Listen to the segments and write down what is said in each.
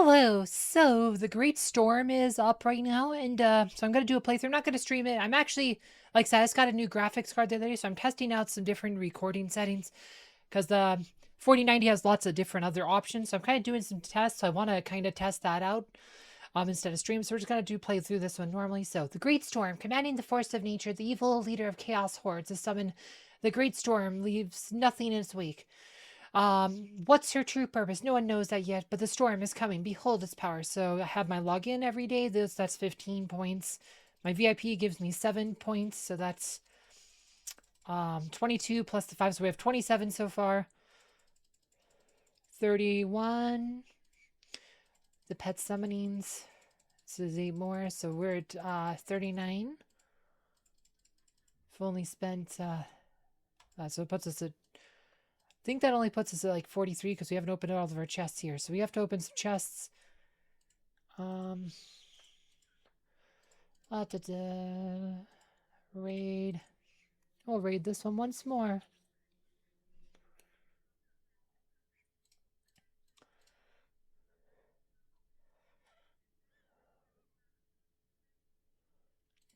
Hello. So the Great Storm is up right now, and so I'm gonna do a playthrough. I'm not gonna stream it. I'm actually, like I said, I just got a new graphics card the other day, so I'm testing out some different recording settings because the 4090 has lots of different other options. So I'm kind of doing some tests. So I want to kind of test that out instead of stream. So we're just gonna play through this one normally. So the Great Storm, commanding the force of nature, the evil leader of chaos hordes, is summoned. The Great Storm leaves nothing in its wake. What's her true purpose? No one knows that yet, but the storm is coming. Behold its power. So I have my login every day. That's 15 points. My VIP gives me 7 points, so that's 22 plus the 5, so we have 27 so far. 31. The pet summonings. This is 8 more, so we're at 39. I've only spent so it puts us at, I think that only puts us at like 43 because we haven't opened all of our chests here. So we have to open some chests. Raid. We'll raid this one once more.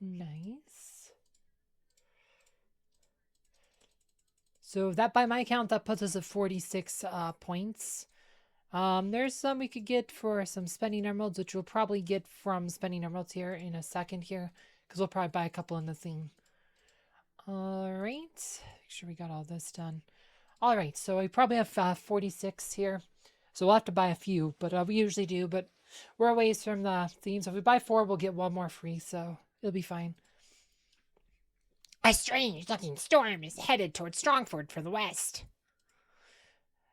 Nice. So that, by my count, that puts us at 46 points. There's some we could get for some spending emeralds, which we'll probably get from spending emeralds here in a second here, because we'll probably buy a couple in the thing. All right, make sure we got all this done. All right, so we probably have 46 here, so we'll have to buy a few, but we usually do. But we're a ways from the theme, so if we buy 4, we'll get 1 more free, so it'll be fine. A strange-looking storm is headed toward Strongford for the west.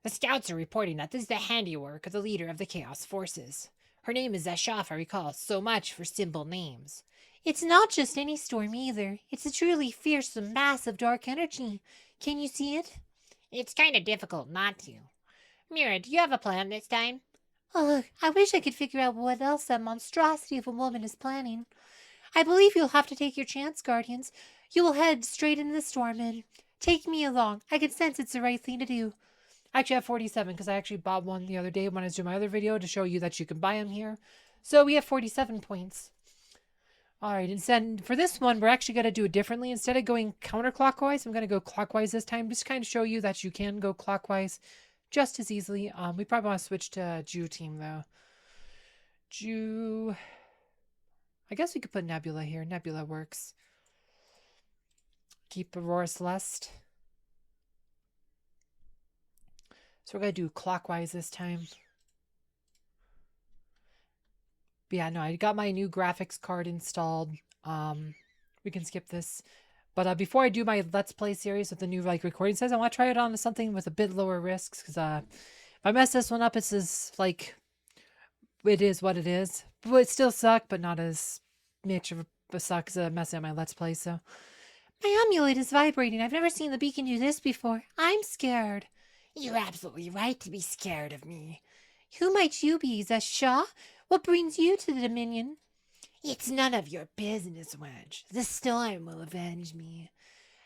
The scouts are reporting that this is the handiwork of the leader of the Chaos Forces. Her name is Zasha, if I recall. So much for simple names. It's not just any storm either. It's a truly fearsome mass of dark energy. Can you see it? It's kind of difficult not to. Mira, do you have a plan this time? Ugh, I wish I could figure out what else that monstrosity of a woman is planning. I believe you'll have to take your chance, Guardians. You will head straight into the storm and take me along. I can sense it's the right thing to do. I actually have 47 because I actually bought one the other day when I was doing my other video to show you that you can buy them here. So we have 47 points. All right, and then for this one, we're actually going to do it differently. Instead of going counterclockwise, I'm going to go clockwise this time. Just kind of show you that you can go clockwise just as easily. We probably want to switch to Jew team, though. Jew. I guess we could put Nebula here. Nebula works. Keep Aurora Celeste. So we're going to do clockwise this time. But yeah, no, I got my new graphics card installed. We can skip this. But before I do my Let's Play series with the new recording says, I want to try it on something with a bit lower risks. Because if I mess this one up, it's just like, it is what it is. But it still suck, but not as much of a suck as messing up my Let's Play, so. My amulet is vibrating. I've never seen the beacon do this before. I'm scared. You're absolutely right to be scared of me. Who might you be, Zasha? What brings you to the Dominion? It's none of your business, wench. The storm will avenge me.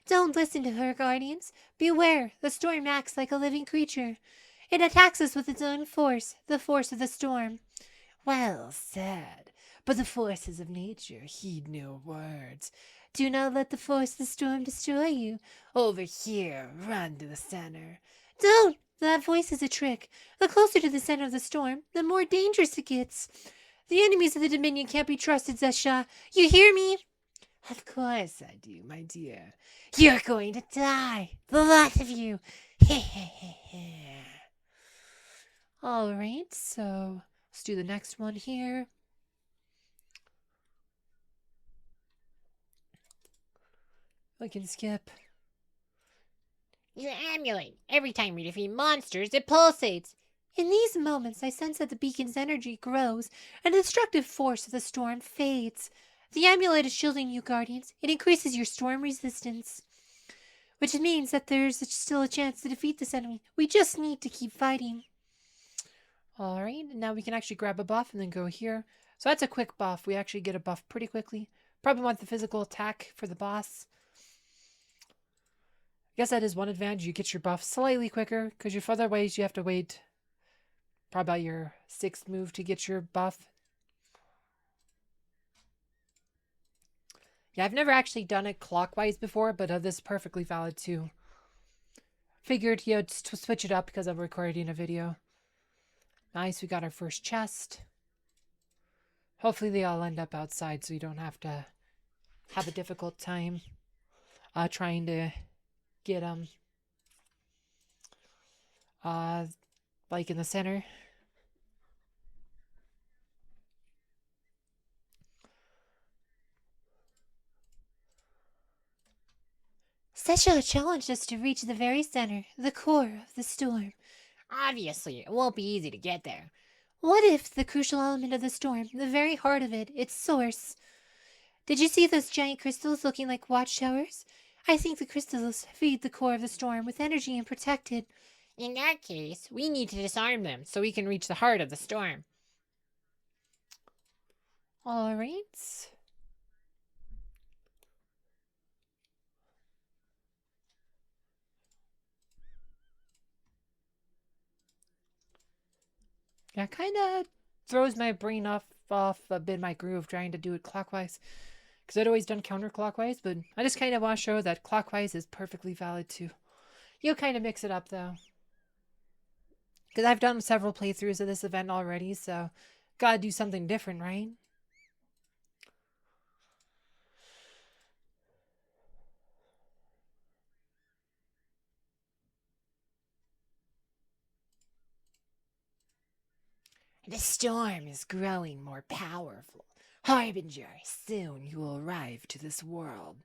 Don't listen to her, Guardians. Beware, the storm acts like a living creature. It attacks us with its own force, the force of the storm. Well said. But the forces of nature heed no words. Do not let the force of the storm destroy you. Over here, run to the center. Don't! That voice is a trick. The closer to the center of the storm, the more dangerous it gets. The enemies of the Dominion can't be trusted, Zasha. You hear me? Of course I do, my dear. You're going to die. The lot of you. All right, so let's do the next one here. We can skip. Your amulet. Every time you defeat monsters, it pulsates. In these moments, I sense that the beacon's energy grows, and the destructive force of the storm fades. The amulet is shielding you, Guardians. It increases your storm resistance, which means that there's still a chance to defeat this enemy. We just need to keep fighting. All right, now we can actually grab a buff and then go here. So that's a quick buff. We actually get a buff pretty quickly. Probably want the physical attack for the boss. I guess that is one advantage. You get your buff slightly quicker because your other ways you have to wait probably about your 6th move to get your buff. Yeah, I've never actually done it clockwise before, but this is perfectly valid too. Figured, to switch it up because I'm recording a video. Nice, we got our first chest. Hopefully they all end up outside so you don't have to have a difficult time trying to get them like in the center. Sesha challenged us to reach the very center, the core of the storm. Obviously, it won't be easy to get there. What if the crucial element of the storm, the very heart of it, its source? Did you see those giant crystals looking like watchtowers? I think the crystals feed the core of the storm with energy and protect it. In that case, we need to disarm them so we can reach the heart of the storm. All right. Yeah, kind of throws my brain off a bit my groove trying to do it clockwise. Because I'd always done counterclockwise, but I just kind of want to show that clockwise is perfectly valid too. You'll kind of mix it up though. Because I've done several playthroughs of this event already, so gotta do something different, right? The storm is growing more powerful. Harbinger, soon you will arrive to this world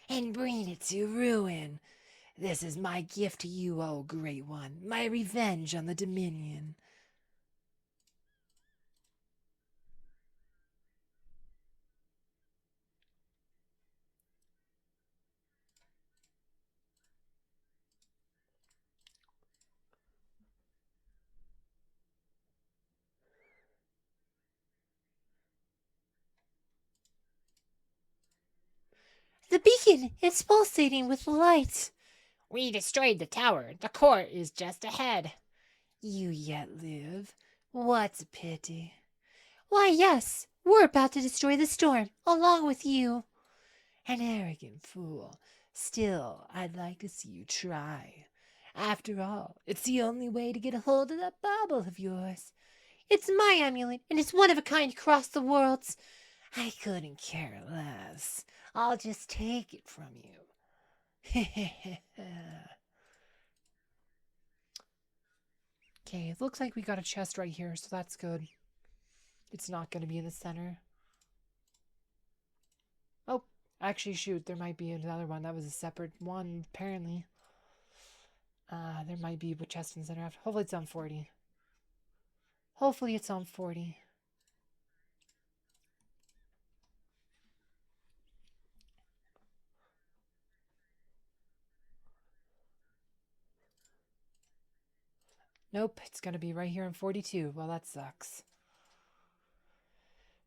and bring it to ruin. This is my gift to you, O Great One, my revenge on the Dominion. The beacon! It's pulsating with light! We destroyed the tower. The core is just ahead. You yet live? What a pity. Why, yes, we're about to destroy the storm, along with you. An arrogant fool. Still, I'd like to see you try. After all, it's the only way to get a hold of that bauble of yours. It's my amulet, and it's one of a kind across the worlds. I couldn't care less. I'll just take it from you. Okay, it looks like we got a chest right here, so that's good. It's not going to be in the center. Oh, actually, shoot, there might be another one. That was a separate one, apparently. There might be a chest in the center. Hopefully it's on 40. Hopefully it's on 40. Nope, it's going to be right here on 42. Well, that sucks.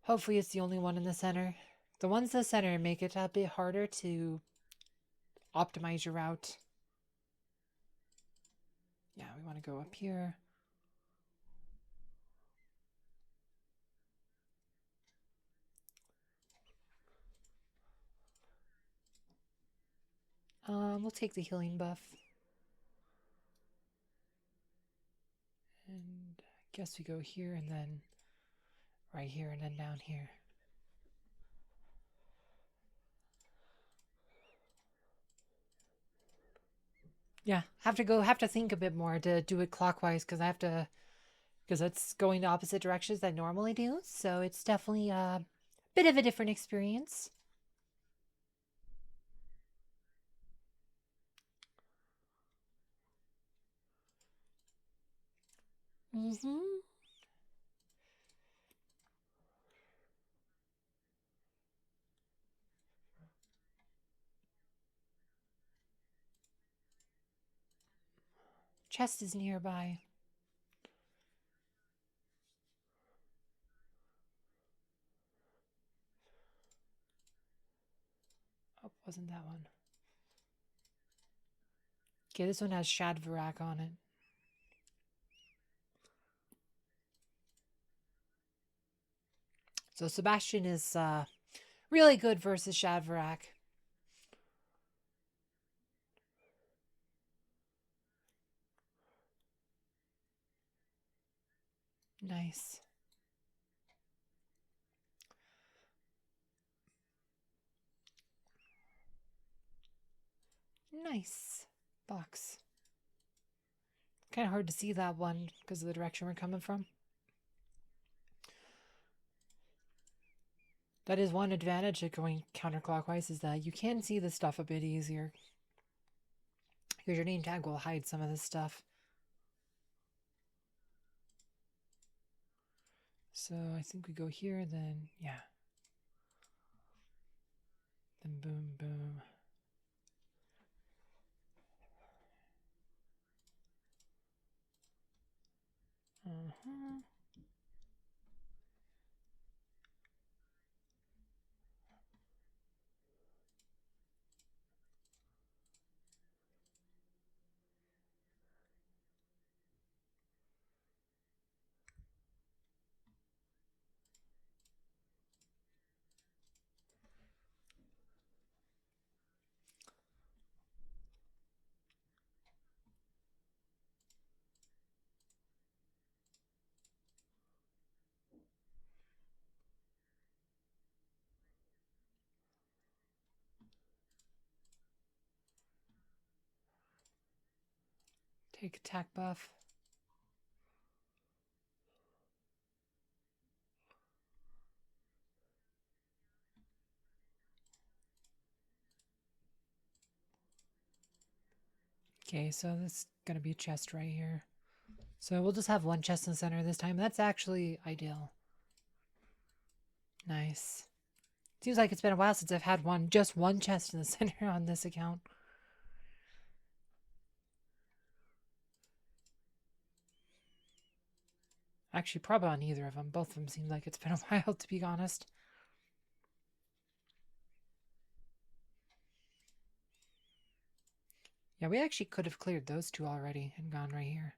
Hopefully it's the only one in the center. The ones in the center make it a bit harder to optimize your route. Yeah, we want to go up here. We'll take the healing buff. And I guess we go here and then right here and then down here. Yeah, have to think a bit more to do it clockwise because it's going the opposite directions I normally do. So it's definitely a bit of a different experience. Mm-hmm. Chest is nearby. Oh, wasn't that one? Okay, this one has Shadvarak on it. So Sebastian is really good versus Shadvarak. Nice. Nice. Box. Kind of hard to see that one because of the direction we're coming from. That is one advantage of going counterclockwise, is that you can see the stuff a bit easier. Because your name tag will hide some of this stuff. So I think we go here, then yeah. Then boom, boom. Uh-huh. Take attack buff. Okay, so this is going to be a chest right here. So we'll just have one chest in the center this time. That's actually ideal. Nice. Seems like it's been a while since I've had just one chest in the center on this account. Actually, probably on either of them. Both of them seem like it's been a while, to be honest. Yeah, we actually could have cleared those two already and gone right here.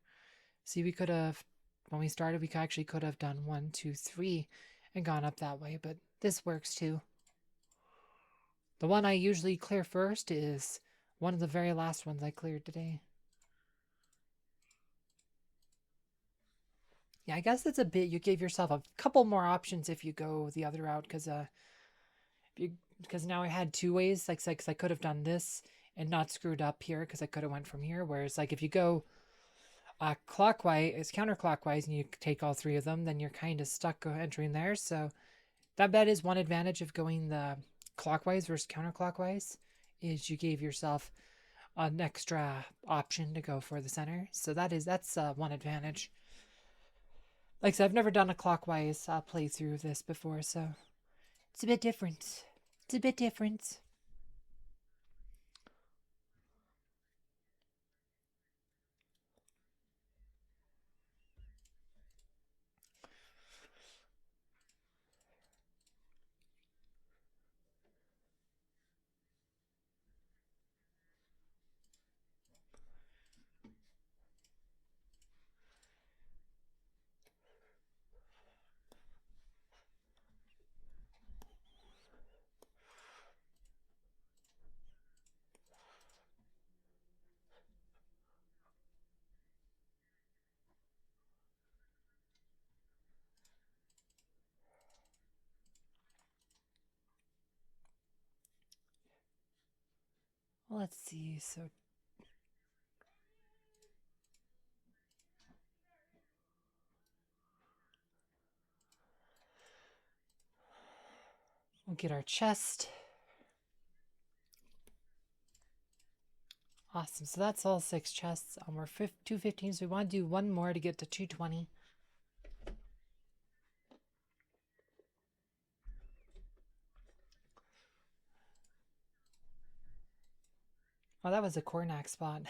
See, we could have, when we started, we actually could have done 1, 2, 3 and gone up that way, but this works too. The one I usually clear first is one of the very last ones I cleared today. Yeah, I guess it's a bit, you gave yourself a couple more options if you go the other route, because now I had two ways, like, cause I could have done this and not screwed up here because I could have went from here. Whereas, like, if you go clockwise, counterclockwise, and you take all three of them, then you're kind of stuck entering there. So that is one advantage of going the clockwise versus counterclockwise, is you gave yourself an extra option to go for the center. So that's one advantage. Like I said, I've never done a clockwise playthrough of this before, so it's a bit different. It's a bit different. Let's see. So we'll get our chest. Awesome. So that's all 6 chests. We're 215, so we want to do one more to get to 220. Oh, that was a Cornac spot.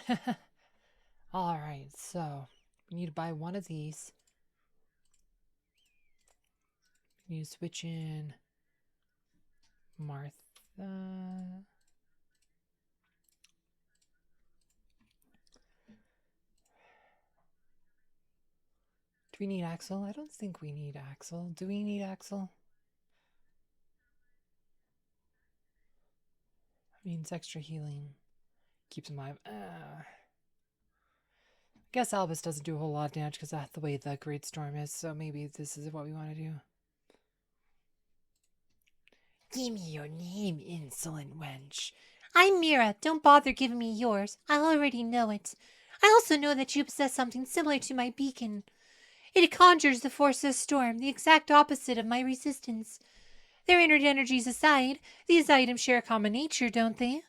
All right, so we need to buy one of these. We need to switch in Martha. Do we need Axel? I don't think we need Axel. Do we need Axel? Means extra healing. Keeps him alive. I guess Albus doesn't do a whole lot of damage because that's the way the Great Storm is, so maybe this is what we want to do. Give me your name, insolent wench. I'm Mira. Don't bother giving me yours. I already know it. I also know that you possess something similar to my beacon. It conjures the force of storm, the exact opposite of my resistance. Their inner energies aside, these items share a common nature, don't they?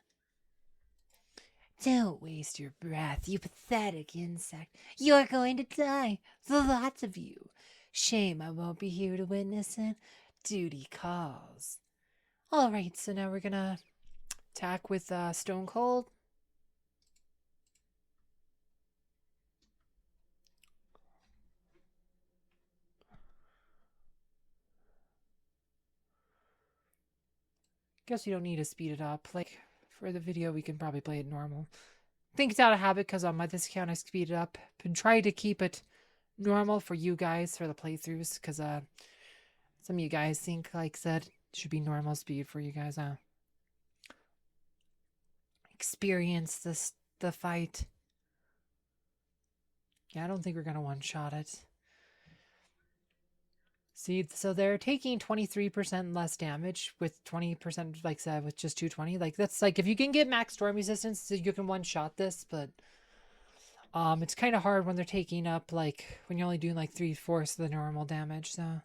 Don't waste your breath, you pathetic insect. You're going to die. The lots of you. Shame I won't be here to witness it. Duty calls. Alright, so now we're gonna attack with Stone Cold. Guess we don't need to speed it up. Like, for the video, we can probably play it normal. I think it's out of habit because on my this account I speed it up. Been trying to keep it normal for you guys for the playthroughs because some of you guys think, like said, it should be normal speed for you guys. Experience the fight. Yeah, I don't think we're gonna one-shot it. See, so they're taking 23% less damage with 20%, like I said, with just 220. Like, that's like, if you can get max storm resistance, you can one-shot this, but it's kind of hard when they're taking up, like, when you're only doing, like, 3/4 of the normal damage, so.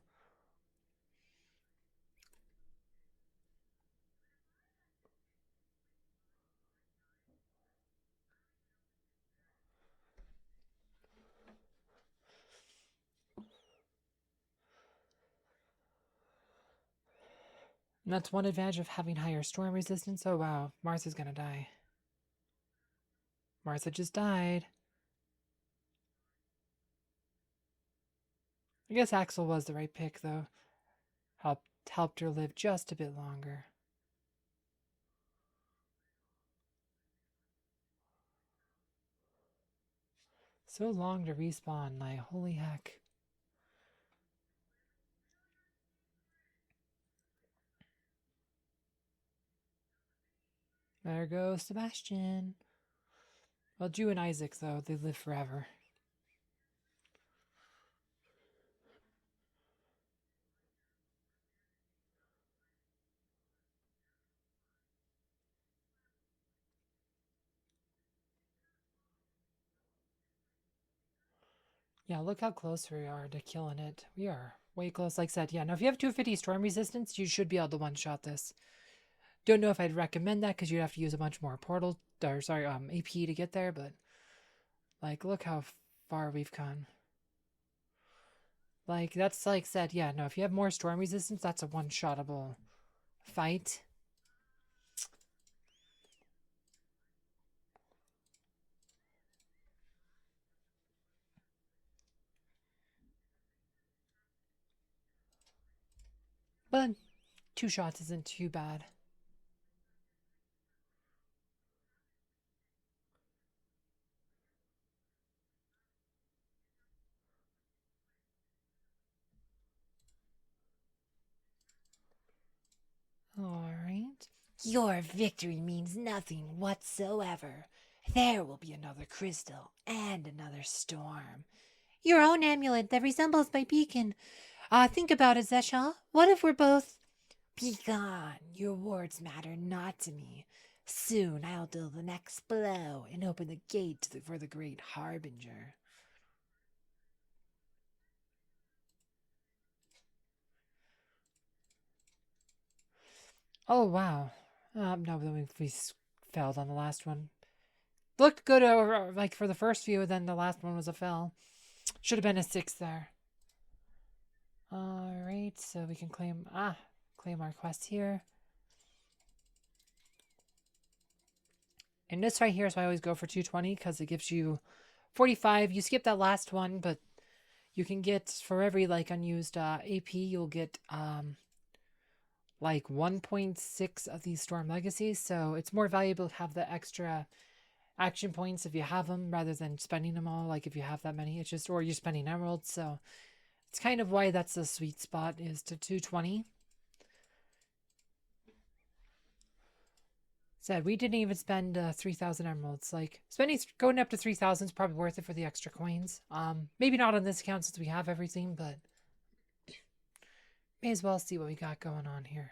And that's one advantage of having higher storm resistance. Oh, wow. Martha's gonna die. Martha just died. I guess Axel was the right pick, though. Helped her live just a bit longer. So long to respawn, like, holy heck. There goes Sebastian. Well, Drew and Isaac, though, they live forever. Yeah, look how close we are to killing it. We are way close, like I said. Yeah, now if you have 250 storm resistance, you should be able to one-shot this. Don't know if I'd recommend that because you'd have to use a bunch more portal, or sorry, AP to get there, but like, look how far we've gone. Like, that's like said, yeah, no, if you have more storm resistance, that's a one-shottable fight. But 2 shots isn't too bad. Alright. Your victory means nothing whatsoever. There will be another crystal and another storm. Your own amulet that resembles my beacon. Think about it, Zeshal. What if we're both... Begone, your words matter not to me. Soon I'll deal the next blow and open the gate for the great harbinger. Oh, wow. No, then we failed on the last one. Looked good over, like, for the first few, then the last one was a fail. Should have been a 6 there. Alright, so we can claim our quest here. And this right here is why I always go for 220, because it gives you 45. You skip that last one, but you can get, for every, like, unused AP, you'll get, like 1.6 of these Storm Legacies, so it's more valuable to have the extra action points if you have them rather than spending them all, like if you have that many. It's just, or you're spending emeralds, so it's kind of why that's the sweet spot, is to 220. Said we didn't even spend 3,000 emeralds. Like spending going up to 3,000 is probably worth it for the extra coins. Maybe not on this account since we have everything, but may as well see what we got going on here.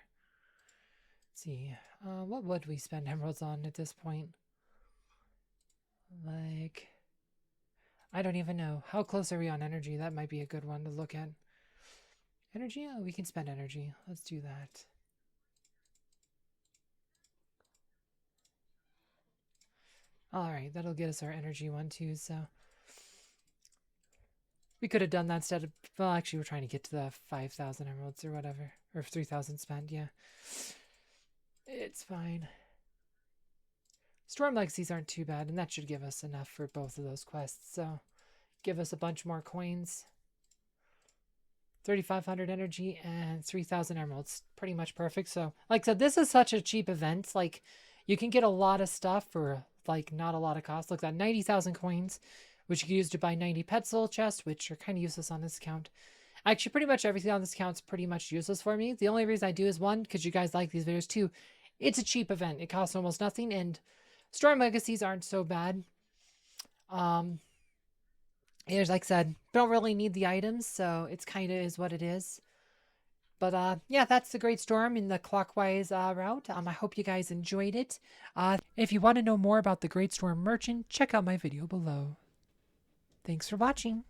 Let's see, what would we spend emeralds on at this point? Like, I don't even know. How close are we on energy? That might be a good one to look at. Energy? Oh, we can spend energy. Let's do that. Alright, that'll get us our energy one too, so. We could have done that instead of, well, actually we're trying to get to the 5,000 emeralds or whatever. Or 3,000 spent, yeah. It's fine. Storm Legacies aren't too bad, and that should give us enough for both of those quests, so. Give us a bunch more coins. 3,500 energy and 3,000 emeralds. Pretty much perfect. So, like I said, this is such a cheap event. Like, you can get a lot of stuff for, like, not a lot of cost. Look at that, 90,000 coins, which you can use to buy 90 pet soul chests, which are kind of useless on this account. Actually, pretty much everything on this account is pretty much useless for me. The only reason I do is, one, because you guys like these videos. Two, it's a cheap event. It costs almost nothing, and Storm Legacies aren't so bad. Here's, like I said, don't really need the items, so it's kind of is what it is. But yeah, that's the Great Storm in the clockwise route. I hope you guys enjoyed it. If you want to know more about the Great Storm Merchant, check out my video below. Thanks for watching.